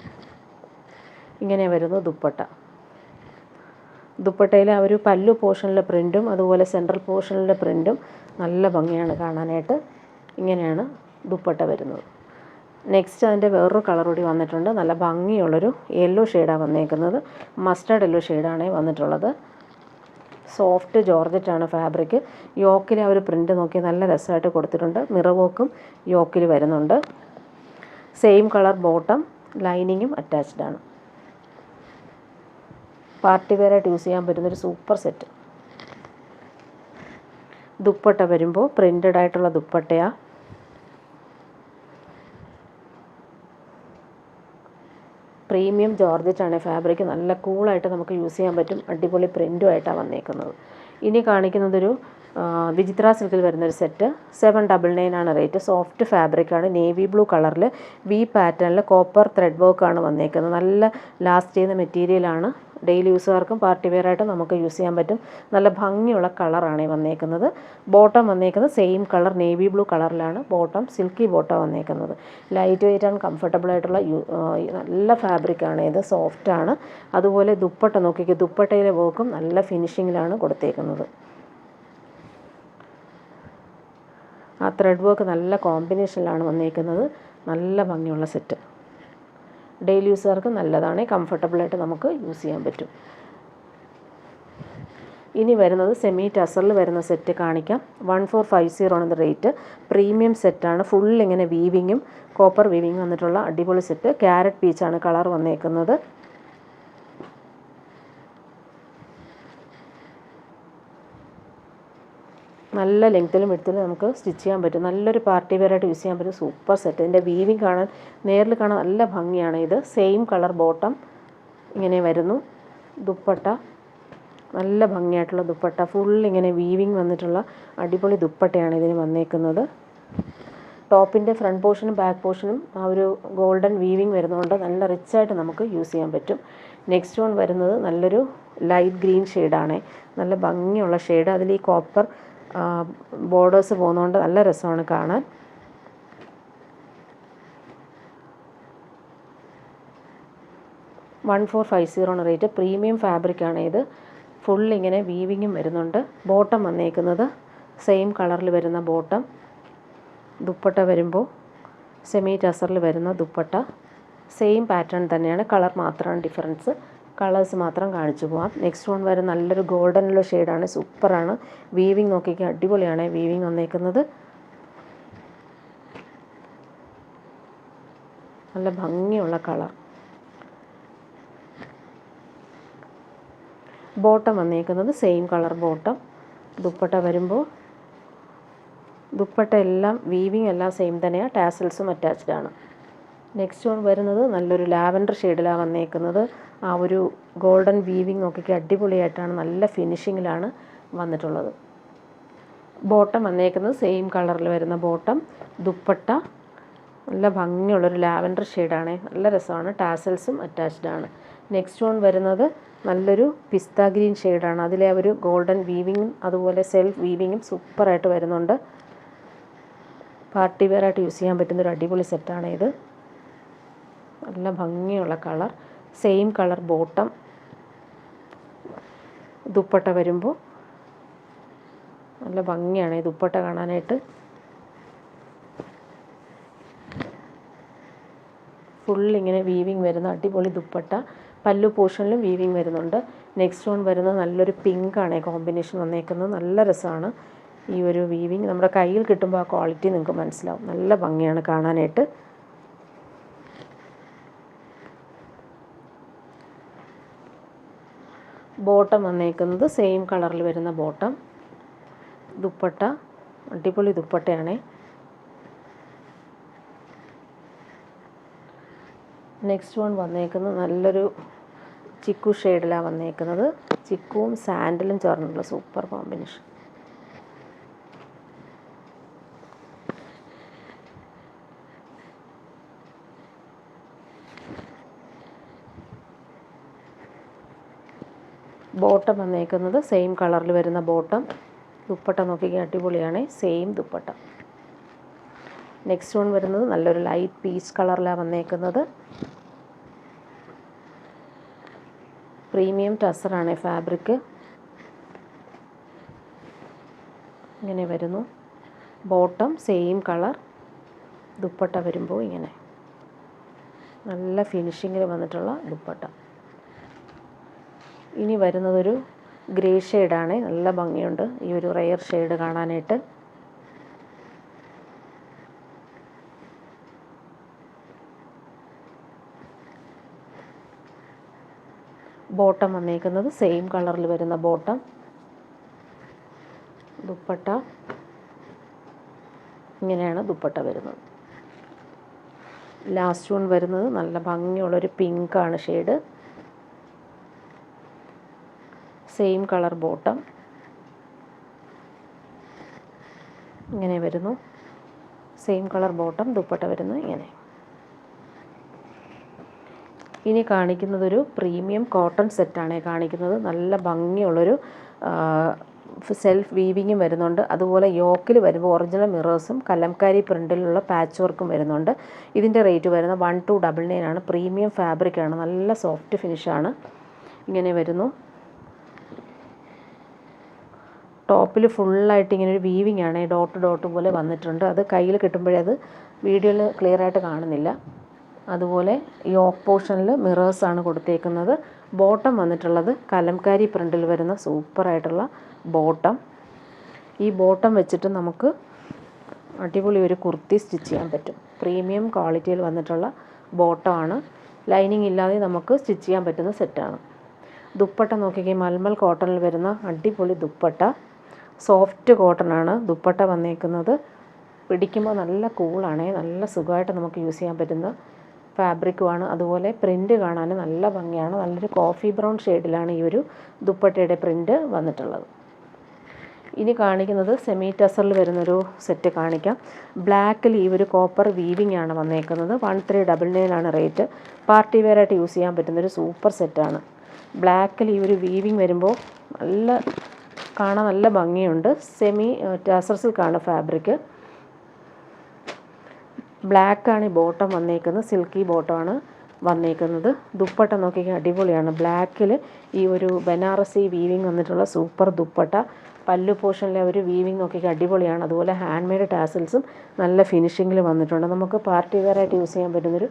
ഇങ്ങനെ വരുന്നു ദുപ്പട്ട. ദുപ്പട്ടയിൽ ആ ഒരു പല്ലു പോർഷനിലെ പ്രിൻറ്റും അതുപോലെ സെൻട്രൽ പോർഷനിലെ പ്രിൻറ്റും നല്ല ഭംഗിയാണ് കാണാനായിട്ട്. ഇങ്ങനെയാണ് ദുപ്പട്ട വരുന്നത്. നെക്സ്റ്റ് അതിൻ്റെ വേറൊരു കളർ കൂടി വന്നിട്ടുണ്ട്. നല്ല ഭംഗിയുള്ളൊരു യെല്ലോ ഷെയ്ഡാണ് വന്നേക്കുന്നത്. മസ്റ്റേർഡ് യെല്ലോ ഷെയ്ഡാണ് വന്നിട്ടുള്ളത്. Soft ജോർജറ്റാണ് fabric. യോക്കിൽ ആ ഒരു പ്രിൻ്റ് നോക്കി നല്ല രസമായിട്ട് കൊടുത്തിട്ടുണ്ട്. മിറർ വർക്കും യോക്കിൽ വരുന്നുണ്ട്. Same colour bottom. ലൈനിങ്ങും അറ്റാച്ച്ഡ് ആണ്. പാർട്ടി വെയർ ആയിട്ട് യൂസ് ചെയ്യാൻ പറ്റുന്നൊരു സൂപ്പർ സെറ്റ്. ദുപ്പട്ട വരുമ്പോൾ പ്രിൻ്റഡ് ആയിട്ടുള്ള ദുപ്പട്ടയാണ്. പ്രീമിയം ജോർജറ്റാണ് ഫാബ്രിക്. നല്ല കൂളായിട്ട് നമുക്ക് യൂസ് ചെയ്യാൻ പറ്റും. അടിപൊളി പ്രിൻറ്റുമായിട്ടാണ് വന്നേക്കുന്നത്. ഇനി കാണിക്കുന്നതൊരു വിചിത്ര സിൽക്കിൽ വരുന്നൊരു സെറ്റ്. 799 ആണ് റേറ്റ്. സോഫ്റ്റ് ഫാബ്രിക്കാണ്. നേവി ബ്ലൂ കളറിൽ വി പാറ്റേണിൽ കോപ്പർ ത്രെഡ് വർക്കാണ് വന്നേക്കുന്നത്. നല്ല ലാസ്റ്റ് ചെയ്യുന്ന മെറ്റീരിയലാണ്. ഡെയിലി യൂസുകാർക്കും പാർട്ടി വെയർ ആയിട്ട് നമുക്ക് യൂസ് ചെയ്യാൻ പറ്റും. നല്ല ഭംഗിയുള്ള കളറാണ് വന്നേക്കുന്നത്. ബോട്ടം വന്നേക്കുന്നത് സെയിം കളർ നേവി ബ്ലൂ കളറിലാണ് ബോട്ടം. സിൽക്കി ബോട്ടം വന്നേക്കുന്നത്. ലൈറ്റ് വെയ്റ്റ് ആൻഡ് കംഫർട്ടബിൾ ആയിട്ടുള്ള നല്ല ഫാബ്രിക്കാണ് ഇത്. സോഫ്റ്റാണ്. അതുപോലെ ദുപ്പട്ട നോക്കിക്കുക. ദുപ്പട്ടയിലെ വർക്കും നല്ല ഫിനിഷിങ്ങിലാണ് കൊടുത്തേക്കുന്നത്. ആ ത്രെഡ് വർക്ക് നല്ല കോമ്പിനേഷനിലാണ് വന്നേക്കുന്നത്. നല്ല ഭംഗിയുള്ള സെറ്റ്. ഡെയിലി യൂസുകാർക്ക് നല്ലതാണ്, കംഫർട്ടബിളായിട്ട് നമുക്ക് യൂസ് ചെയ്യാൻ പറ്റും. ഇനി വരുന്നത് സെമി ടസറിൽ വരുന്ന സെറ്റ് കാണിക്കാം. 1450 ആണ് റേറ്റ്. പ്രീമിയം സെറ്റാണ്. ഫുൾ ഇങ്ങനെ വീവിങ്ങും കോപ്പർ വീവിങ് വന്നിട്ടുള്ള അടിപൊളി സെറ്റ്. ക്യാരറ്റ് പീച്ചാണ് കളർ വന്നേക്കുന്നത്. നല്ല ലെങ്ത്തിലും വിഡ്ത്തിലും നമുക്ക് സ്റ്റിച്ച് ചെയ്യാൻ പറ്റും. നല്ലൊരു പാർട്ടി വെയറായിട്ട് യൂസ് ചെയ്യാൻ പറ്റും. Super set. ഇതിൻ്റെ വീവിങ് കാണാൻ, നേരിൽ കാണാൻ നല്ല ഭംഗിയാണ്. ഇത് സെയിം കളർ ബോട്ടം ഇങ്ങനെ വരുന്നു. ദുപ്പട്ട നല്ല ഭംഗിയായിട്ടുള്ള ദുപ്പട്ട, ഫുൾ ഇങ്ങനെ വീവിങ് വന്നിട്ടുള്ള അടിപൊളി ദുപ്പട്ടയാണ് ഇതിന് വന്നേക്കുന്നത്. ടോപ്പിൻ്റെ ഫ്രണ്ട് പോർഷനും ബാക്ക് പോർഷനും ആ ഒരു ഗോൾഡൻ വീവിങ് വരുന്നതുകൊണ്ട് നല്ല റിച്ചായിട്ട് നമുക്ക് യൂസ് ചെയ്യാൻ പറ്റും. നെക്സ്റ്റ് വൺ വരുന്നത് നല്ലൊരു ലൈറ്റ് ഗ്രീൻ ഷെയ്ഡാണ്. നല്ല ഭംഗിയുള്ള ഷെയ്ഡ്. അതിൽ ഈ കോപ്പർ ബോർഡേഴ്സ് പോകുന്നതുകൊണ്ട് നല്ല രസമാണ് കാണാൻ. $1450 റേറ്റ്. പ്രീമിയം ഫാബ്രിക്കാണ് ഇത്. ഫുൾ ഇങ്ങനെ വീവിങ്ങും വരുന്നുണ്ട്. ബോട്ടം വന്നേക്കുന്നത് സെയിം കളറിൽ വരുന്ന ബോട്ടം. ദുപ്പട്ട വരുമ്പോൾ സെമി ടസറിൽ വരുന്ന ദുപ്പട്ട. സെയിം പാറ്റേൺ തന്നെയാണ്, കളർ മാത്രമാണ് ഡിഫറൻസ്. കളേഴ്സ് മാത്രം കാണിച്ചു പോകാം. നെക്സ്റ്റ് വൺ വരെ നല്ലൊരു ഗോൾഡനുള്ള ഷെയ്ഡാണ്. സൂപ്പറാണ്. വീവിങ് നോക്കിക്കാൻ അടിപൊളിയാണ് വീവിങ് വന്നേക്കുന്നത്. നല്ല ഭംഗിയുള്ള കളർ. ബോട്ടം വന്നേക്കുന്നത് സെയിം കളർ ബോട്ടം. ദുപ്പട്ട വരുമ്പോൾ ദുപ്പട്ട എല്ലാം വീവിങ് എല്ലാം സെയിം തന്നെയാണ്. ടാസൽസും അറ്റാച്ച്ഡ് ആണ്. നെക്സ്റ്റ് വൺ വരുന്നത് നല്ലൊരു ലാവൻഡർ ഷെയ്ഡിലാണ് വന്നേക്കുന്നത്. ആ ഒരു ഗോൾഡൻ വീവിങ് നോക്കിക്കാൻ അടിപൊളിയായിട്ടാണ്, നല്ല ഫിനിഷിങ്ങിലാണ് വന്നിട്ടുള്ളത്. ബോട്ടം വന്നേക്കുന്നത് സെയിം കളറിൽ വരുന്ന ബോട്ടം. ദുപ്പട്ട നല്ല ഭംഗിയുള്ളൊരു ലാവൻഡർ ഷെയ്ഡാണ്. നല്ല രസമാണ്. ടാസൽസും അറ്റാച്ച്ഡ് ആണ്. നെക്സ്റ്റ് വൺ വരുന്നത് നല്ലൊരു പിസ്ത ഗ്രീൻ ഷെയ്ഡാണ്. അതിലെ ഒരു ഗോൾഡൻ വീവിങ്ങും അതുപോലെ സെൽഫ് വീവിങ്ങും സൂപ്പറായിട്ട് വരുന്നുണ്ട്. പാർട്ടി വെയറായിട്ട് യൂസ് ചെയ്യാൻ പറ്റുന്നൊരു അടിപൊളി സെറ്റാണ് ഇത്. നല്ല ഭംഗിയുള്ള colour. Same colour bottom. Dupatta വരുമ്പോൾ നല്ല ഭംഗിയാണ് ഈ ദുപ്പട്ട കാണാനായിട്ട്. ഫുൾ ഇങ്ങനെ വീവിങ് വരുന്ന അടിപൊളി ദുപ്പട്ട. പല്ലു പോർഷനിലും വീവിങ് വരുന്നുണ്ട്. നെക്സ്റ്റ് വൺ വരുന്നത് നല്ലൊരു പിങ്കാണ് കോമ്പിനേഷൻ വന്നേക്കുന്നത്. നല്ല രസമാണ് ഈ ഒരു വീവിങ്. നമ്മുടെ കയ്യിൽ കിട്ടുമ്പോൾ ആ ക്വാളിറ്റി നിങ്ങൾക്ക് മനസ്സിലാവും. നല്ല ഭംഗിയാണ് കാണാനായിട്ട്. ബോട്ടം വന്നേക്കുന്നത് സെയിം കളറിൽ വരുന്ന ബോട്ടം. ദുപ്പട്ട അടിപൊളി ദുപ്പട്ടയാണ്. നെക്സ്റ്റ് വൺ വന്നേക്കുന്നത് നല്ലൊരു ചിക്കു ഷെയ്ഡിലാണ് വന്നേക്കുന്നത്. ചിക്കുവും സാൻഡലും ചേർന്നുള്ള സൂപ്പർ കോമ്പിനേഷൻ. ബോട്ടം വന്നേക്കുന്നത് സെയിം കളറിൽ വരുന്ന ബോട്ടം. ദുപ്പട്ട നോക്കിക്കാൻ അടിപൊളിയാണ്. സെയിം ദുപ്പട്ട. നെക്സ്റ്റ് വൺ വരുന്നത് നല്ലൊരു ലൈറ്റ് പീച്ച് കളറിലാണ് വന്നേക്കുന്നത്. പ്രീമിയം ടസറാണ് ഫാബ്രിക്. ഇങ്ങനെ വരുന്നു. Bottom same colour. ദുപ്പട്ട വരുമ്പോൾ ഇങ്ങനെ നല്ല ഫിനിഷിങ്ങിൽ വന്നിട്ടുള്ള ദുപ്പട്ട. ഇനി വരുന്നതൊരു ഗ്രേ ഷെയ്ഡാണ്. നല്ല ഭംഗിയുണ്ട് ഈ ഒരു റെയർ ഷെയ്ഡ് കാണാനായിട്ട്. ബോട്ടം വന്നേക്കുന്നത് സെയിം കളറിൽ വരുന്ന ബോട്ടം. ദുപ്പട്ട ഇങ്ങനെയാണ് ദുപ്പട്ട വരുന്നത്. ലാസ്റ്റ് വൺ വരുന്നത് നല്ല ഭംഗിയുള്ളൊരു പിങ്കാണ് ഷെയ്ഡ്. Same colour bottom. ഇങ്ങനെ വരുന്നു. Same colour bottom. ദുപ്പട്ട വരുന്നത് ഇങ്ങനെ. ഇനി കാണിക്കുന്നതൊരു പ്രീമിയം കോട്ടൺ സെറ്റാണ് കാണിക്കുന്നത്. നല്ല ഭംഗിയുള്ളൊരു സെൽഫ് വീവിങ്ങും വരുന്നുണ്ട്. അതുപോലെ യോക്കിൽ വരുമ്പോൾ ഒറിജിനൽ മിറേഴ്സും കലംകാരി പ്രിൻറ്റിലുള്ള പാച്ച് വർക്കും വരുന്നുണ്ട്. ഇതിൻ്റെ റേറ്റ് വരുന്നത് 1299 ആണ്. പ്രീമിയം ഫാബ്രിക്കാണ്. നല്ല സോഫ്റ്റ് ഫിനിഷാണ്. ഇങ്ങനെ വരുന്നു. ടോപ്പിൽ ഫുള്ളായിട്ട് ഇങ്ങനെ ഒരു വീവിങ് ആണ്, ഡോട്ട് ഡോട്ട് പോലെ വന്നിട്ടുണ്ട്. അത് കയ്യിൽ കിട്ടുമ്പോഴേ അത് വീഡിയോയിൽ ക്ലിയർ ആയിട്ട് കാണുന്നില്ല. അതുപോലെ യോക്ക് പോർഷനിൽ മിറേഴ്സാണ് കൊടുത്തേക്കുന്നത്. ബോട്ടം വന്നിട്ടുള്ളത് കലംകാരി പ്രിൻറ്റിൽ വരുന്ന സൂപ്പറായിട്ടുള്ള ബോട്ടം. ഈ ബോട്ടം വെച്ചിട്ട് നമുക്ക് അടിപൊളി ഒരു കുർത്തി സ്റ്റിച്ച് ചെയ്യാൻ പറ്റും. പ്രീമിയം ക്വാളിറ്റിയിൽ വന്നിട്ടുള്ള ബോട്ടമാണ്. ലൈനിങ് ഇല്ലാതെ നമുക്ക് സ്റ്റിച്ച് ചെയ്യാൻ പറ്റുന്ന സെറ്റാണ്. ദുപ്പട്ട നോക്കിക്കേ, മൽമൽ കോട്ടണിൽ വരുന്ന അടിപൊളി ദുപ്പട്ട. സോഫ്റ്റ് കോട്ടണാണ് ദുപ്പട്ട വന്നേക്കുന്നത്. പിടിക്കുമ്പോൾ നല്ല കൂളാണ്, നല്ല സുഖമായിട്ട് നമുക്ക് യൂസ് ചെയ്യാൻ പറ്റുന്ന ഫാബ്രിക്കുമാണ്. അതുപോലെ പ്രിൻ്റ് കാണാൻ നല്ല ഭംഗിയാണ്. നല്ലൊരു കോഫി ബ്രൗൺ ഷെയ്ഡിലാണ് ഈ ഒരു ദുപ്പട്ടയുടെ പ്രിൻ്റ് വന്നിട്ടുള്ളത്. ഇനി കാണിക്കുന്നത് സെമി ടസറിൽ വരുന്നൊരു സെറ്റ് കാണിക്കാം. ബ്ലാക്കിൽ ഈ ഒരു കോപ്പർ വീവിങ് ആണ് വന്നേക്കുന്നത്. 1399 ആണ് റേറ്റ്. പാർട്ടി വെയറായിട്ട് യൂസ് ചെയ്യാൻ പറ്റുന്നൊരു സൂപ്പർ സെറ്റാണ്. ബ്ലാക്കിൽ ഈ ഒരു വീവിങ് വരുമ്പോൾ കാണാൻ നല്ല ഭംഗിയുണ്ട്. സെമി ടസർ സിൽക്കാണ് ഫാബ്രിക്. ബ്ലാക്കാണ് ഈ ബോട്ടം വന്നേക്കുന്നത്. സിൽക്കി ബോട്ടമാണ് വന്നേക്കുന്നത്. ദുപ്പട്ട നോക്കിക്കാൻ അടിപൊളിയാണ്. ബ്ലാക്കിൽ ഈ ഒരു ബനാറസി വീവിങ് വന്നിട്ടുള്ള സൂപ്പർ ദുപ്പട്ട. പല്ലു പോർഷനിലെ ഒരു വീവിങ് നോക്കിക്കാൻ അടിപൊളിയാണ്. അതുപോലെ ഹാൻഡ് മെയ്ഡ് ടാസിൽസും നല്ല ഫിനിഷിങ്ങിൽ വന്നിട്ടുണ്ട്. നമുക്ക് പാർട്ടി വെയറായിട്ട് യൂസ് ചെയ്യാൻ പറ്റുന്നൊരു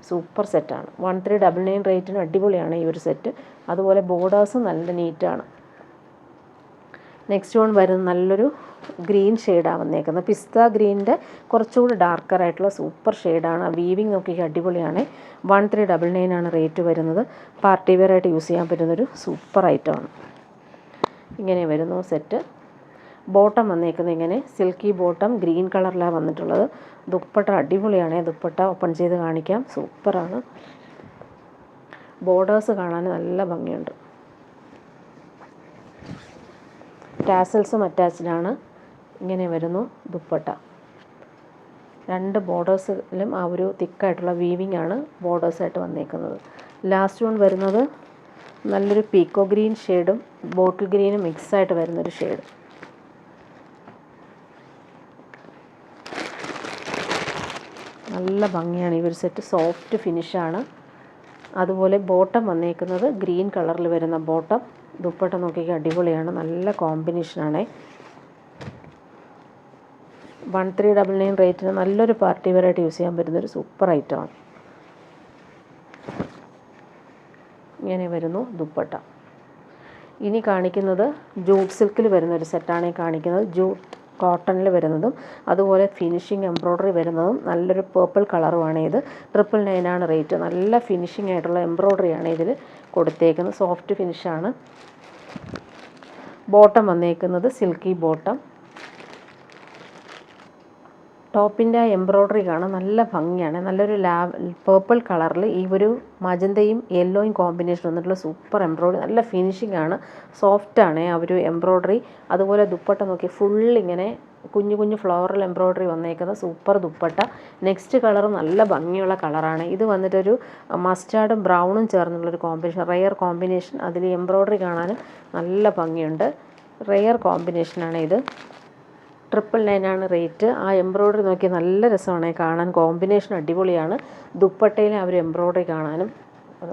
സൂപ്പർ സെറ്റാണ്. 1399 റേറ്റിന് അടിപൊളിയാണ് ഈ ഒരു സെറ്റ്. അതുപോലെ ബോർഡേഴ്സും നല്ല നീറ്റാണ്. നെക്സ്റ്റ് വൺ വരുന്നത് നല്ലൊരു ഗ്രീൻ ഷെയ്ഡാണ് വന്നേക്കുന്നത്. പിസ്ത ഗ്രീനിൻ്റെ കുറച്ചുകൂടി ഡാർക്കറായിട്ടുള്ള സൂപ്പർ ഷെയ്ഡാണ്. വീവിങ് നോക്കിക്കാൻ അടിപൊളിയാണ്. 1399 ആണ് റേറ്റ് വരുന്നത്. പാർട്ടി വെയറായിട്ട് യൂസ് ചെയ്യാൻ പറ്റുന്നൊരു സൂപ്പർ ഐറ്റമാണ്. ഇങ്ങനെ വരുന്നു സെറ്റ്. ബോട്ടം വന്നേക്കുന്നത് ഇങ്ങനെ സിൽക്കി ബോട്ടം ഗ്രീൻ കളറിലാണ് വന്നിട്ടുള്ളത്. ദുപ്പട്ട അടിപൊളിയാണ്. ദുപ്പട്ട ഓപ്പൺ ചെയ്ത് കാണിക്കാം. സൂപ്പറാണ്. ബോർഡേഴ്സ് കാണാൻ നല്ല ഭംഗിയുണ്ട്. ടാസൽസും അറ്റാച്ച്ഡാണ്. ഇങ്ങനെ വരുന്നു ദുപ്പട്ട. രണ്ട് ബോർഡേഴ്സിലും ആ ഒരു തിക്കായിട്ടുള്ള വീവിങ് ആണ് ബോർഡേഴ്സായിട്ട് വന്നേക്കുന്നത്. ലാസ്റ്റ് വൺ വരുന്നത് നല്ലൊരു പീക്കോ ഗ്രീൻ ഷെയ്ഡും ബോട്ടിൽ ഗ്രീനും മിക്സായിട്ട് വരുന്നൊരു ഷെയ്ഡ്. നല്ല ഭംഗിയാണ് ഈ ഒരു സെറ്റ്. സോഫ്റ്റ് ഫിനിഷാണ്. അതുപോലെ ബോട്ടം വന്നേക്കുന്നത് ഗ്രീൻ കളറിൽ വരുന്ന ബോട്ടം. ദുപ്പട്ട നോക്കിക്കാൻ അടിപൊളിയാണ്. നല്ല കോമ്പിനേഷനാണ്. 1399 റേറ്റിന് നല്ലൊരു പാർട്ടി വെയറായിട്ട് യൂസ് ചെയ്യാൻ പറ്റുന്നൊരു സൂപ്പർ ഐറ്റമാണ്. ഇങ്ങനെ വരുന്നു ദുപ്പട്ട. ഇനി കാണിക്കുന്നത് ജൂട്ട് സിൽക്കിൽ വരുന്നൊരു സെറ്റാണ് കാണിക്കുന്നത്. ജൂട്ട് കോട്ടണിൽ വരുന്നതും അതുപോലെ ഫിനിഷിങ് എംബ്രോയ്ഡറി വരുന്നതും നല്ലൊരു പേർപ്പിൾ കളറുമാണ് ഇത്. 999 ആണ് റേറ്റ്. നല്ല ഫിനിഷിംഗ് ആയിട്ടുള്ള എംബ്രോയ്ഡറിയാണ് ഇതിൽ കൊടുത്തേക്കുന്നത്. സോഫ്റ്റ് ഫിനിഷാണ്. ബോട്ടം വന്നേക്കുന്നത് സിൽക്കി ബോട്ടം. ടോപ്പിൻ്റെ എംബ്രോയ്ഡറി കാണാൻ നല്ല ഭംഗിയാണ്. നല്ലൊരു പേർപ്പിൾ കളറിൽ ഈ ഒരു മജന്തയും യെല്ലോയും കോമ്പിനേഷൻ വന്നിട്ടുള്ള സൂപ്പർ എംബ്രോയ്ഡറി. നല്ല ഫിനിഷിംഗ് ആണ്. സോഫ്റ്റാണ് ആ ഒരു എംബ്രോയ്ഡറി. അതുപോലെ ദുപ്പട്ട നോക്കി ഫുള്ളിങ്ങനെ കുഞ്ഞു കുഞ്ഞു ഫ്ലോറൽ എംബ്രോയ്ഡറി വന്നേക്കുന്ന സൂപ്പർ ദുപ്പട്ട. നെക്സ്റ്റ് കളർ നല്ല ഭംഗിയുള്ള കളറാണ്. ഇത് വന്നിട്ടൊരു മസ്റ്റാർഡും ബ്രൗണും ചേർന്നുള്ളൊരു കോമ്പിനേഷൻ, റെയർ കോമ്പിനേഷൻ. അതിൽ എംബ്രോയ്ഡറി കാണാനും നല്ല ഭംഗിയുണ്ട്. റെയർ കോമ്പിനേഷനാണ് ഇത്. 999 ആണ് റേറ്റ്. ആ എംബ്രോയ്ഡറി നോക്കി നല്ല രസമാണ് കാണാൻ. കോമ്പിനേഷൻ അടിപൊളിയാണ്. ദുപ്പട്ടയിലെ ആ ഒരു എംബ്രോയ്ഡറി കാണാനും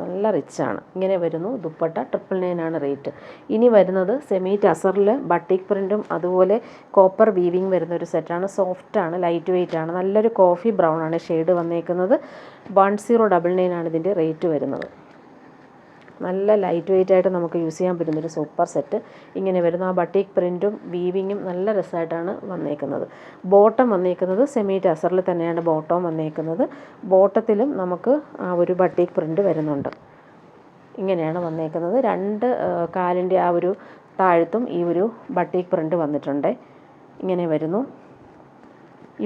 നല്ല റിച്ചാണ്. ഇങ്ങനെ വരുന്നു ദുപ്പട്ട. 999 ആണ് റേറ്റ്. ഇനി വരുന്നത് സെമി ടസറിൽ ബട്ടിക് പ്രിൻറ്റും അതുപോലെ കോപ്പർ വീവിങ് വരുന്നൊരു സെറ്റാണ്. സോഫ്റ്റാണ്, ലൈറ്റ് വെയ്റ്റ് ആണ്. നല്ലൊരു കോഫി ബ്രൗൺ ആണ് ഷെയ്ഡ് വന്നേക്കുന്നത്. 1099 ആണ് ഇതിൻ്റെ റേറ്റ് വരുന്നത്. നല്ല ലൈറ്റ് വെയ്റ്റ് ആയിട്ട് നമുക്ക് യൂസ് ചെയ്യാൻ പറ്റുന്നൊരു സൂപ്പർ സെറ്റ്. ഇങ്ങനെ വരുന്ന ആ ബട്ടിക് പ്രിൻറ്റും വീവിങ്ങും നല്ല രസമായിട്ടാണ് വന്നേക്കുന്നത്. ബോട്ടം വന്നേക്കുന്നത് സെമി ടസറിൽ തന്നെയാണ് ബോട്ടം വന്നേക്കുന്നത്. ബോട്ടത്തിലും നമുക്ക് ആ ഒരു ബട്ടിക് പ്രിൻറ്റ് വരുന്നുണ്ട്. ഇങ്ങനെയാണ് വന്നേക്കുന്നത്. രണ്ട് കാലിൻ്റെ ആ ഒരു താഴത്തും ഈ ഒരു ബട്ടിക് പ്രിൻറ്റ് വന്നിട്ടുണ്ട്. ഇങ്ങനെ വരുന്നു.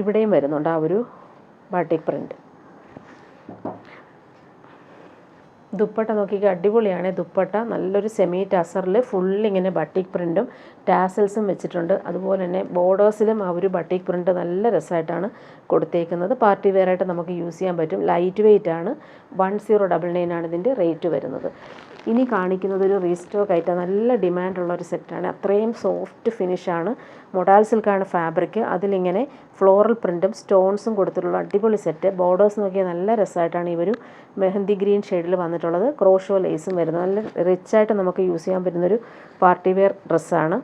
ഇവിടെയും വരുന്നുണ്ട് ആ ഒരു ബട്ടിക് പ്രിൻറ്റ്. ദുപ്പട്ട നോക്കിക്കുക അടിപൊളിയാണ്. ദുപ്പട്ട നല്ലൊരു സെമി ടസറിൽ ഫുള്ളിങ്ങനെ ബട്ടിക് പ്രിൻറ്റും ടാസൽസും വെച്ചിട്ടുണ്ട്. അതുപോലെ തന്നെ ബോർഡേഴ്സിലും ആ ഒരു ബട്ടിക് പ്രിൻറ്റ് നല്ല രസമായിട്ടാണ് കൊടുത്തേക്കുന്നത്. പാർട്ടി വെയറായിട്ട് നമുക്ക് യൂസ് ചെയ്യാൻ പറ്റും. ലൈറ്റ് വെയ്റ്റ് ആണ്. 1099 ആണ് ഇതിൻ്റെ റേറ്റ് വരുന്നത്. ഇനി കാണിക്കുന്നത് ഒരു റീസ്റ്റോക്ക് ആയിട്ട് നല്ല ഡിമാൻഡുള്ള ഒരു സെറ്റാണ്. അത്രയും സോഫ്റ്റ് ഫിനിഷാണ്. മൊഡാൽ സിൽക്കാണ് ഫാബ്രിക്. അതിലിങ്ങനെ ഫ്ലോറൽ പ്രിൻറ്റും സ്റ്റോൺസും കൊടുത്തിട്ടുള്ള അടിപൊളി സെറ്റ്. ബോർഡേഴ്സ് നോക്കിയാൽ നല്ല രസമായിട്ടാണ് ഈ ഒരു മെഹന്തി ഗ്രീൻ ഷെയ്ഡിൽ വന്നിട്ടുള്ളത്. ക്രോഷോ ലേസും വരുന്നത്. നല്ല റിച്ചായിട്ട് നമുക്ക് യൂസ് ചെയ്യാൻ പറ്റുന്നൊരു പാർട്ടി വെയർ ഡ്രസ്സാണ്.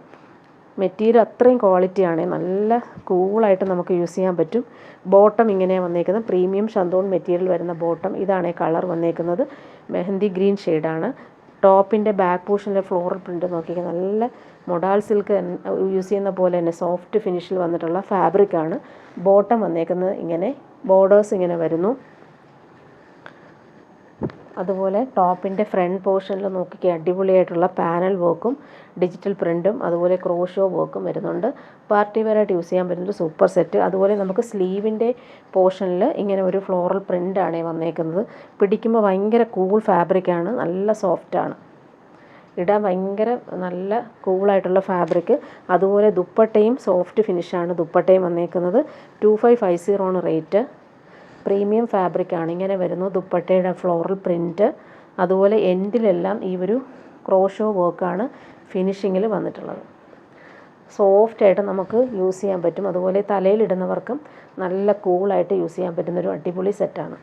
മെറ്റീരിയൽ അത്രയും ക്വാളിറ്റിയാണ്, നല്ല കൂളായിട്ട് നമുക്ക് യൂസ് ചെയ്യാൻ പറ്റും. ബോട്ടം ഇങ്ങനെയാണ് വന്നേക്കുന്നത്, പ്രീമിയം ഷന്തൂൺ മെറ്റീരിയൽ വരുന്ന ബോട്ടം. ഇതാണ് കളർ വന്നേക്കുന്നത്, മെഹന്തി ഗ്രീൻ ഷെയ്ഡാണ്. ടോപ്പിൻ്റെ ബാക്ക് പോർഷനിലെ ഫ്ലോറൽ പ്രിൻ്റ് നോക്കിയാൽ നല്ല മൊഡാൾ സിൽക്ക് യൂസ് ചെയ്യുന്ന പോലെ തന്നെ സോഫ്റ്റ് ഫിനിഷിൽ വന്നിട്ടുള്ള ഫാബ്രിക്കാണ്. ബോട്ടം വന്നേക്കുന്നത് ഇങ്ങനെ ബോർഡേഴ്സ് ഇങ്ങനെ വരുന്നു. അതുപോലെ ടോപ്പിൻ്റെ ഫ്രണ്ട് പോർഷനിൽ നോക്കിക്കുക, അടിപൊളിയായിട്ടുള്ള പാനൽ വർക്കും ഡിജിറ്റൽ പ്രിൻറ്റും അതുപോലെ ക്രോഷോ വർക്കും വരുന്നുണ്ട്. പാർട്ടി വെയറായിട്ട് യൂസ് ചെയ്യാൻ പറ്റുന്നൊരു സൂപ്പർ സെറ്റ്. അതുപോലെ നമുക്ക് സ്ലീവിൻ്റെ പോർഷനിൽ ഇങ്ങനെ ഒരു ഫ്ലോറൽ പ്രിൻ്റാണ് വന്നേക്കുന്നത്. പിടിക്കുമ്പോൾ ഭയങ്കര കൂൾ ഫാബ്രിക്കാണ്, നല്ല സോഫ്റ്റാണ്, ഇടാൻ ഭയങ്കര നല്ല കൂളായിട്ടുള്ള ഫാബ്രിക്. അതുപോലെ ദുപ്പട്ടയും സോഫ്റ്റ് ഫിനിഷാണ് ദുപ്പട്ടയും വന്നേക്കുന്നത്. 2550 ആണ് റേറ്റ്. പ്രീമിയം ഫാബ്രിക്കാണ്, ഇങ്ങനെ വരുന്നു ദുപ്പട്ടയുടെ ഫ്ലോറൽ പ്രിൻറ്റ്. അതുപോലെ എൻഡിലെല്ലാം ഈ ഒരു ക്രോഷോ വർക്കാണ് ഫിനിഷിങ്ങിൽ വന്നിട്ടുള്ളത്. സോഫ്റ്റായിട്ട് നമുക്ക് യൂസ് ചെയ്യാൻ പറ്റും. അതുപോലെ തലയിലിടുന്നവർക്കും നല്ല കൂളായിട്ട് യൂസ് ചെയ്യാൻ പറ്റുന്നൊരു അടിപൊളി സെറ്റാണ്.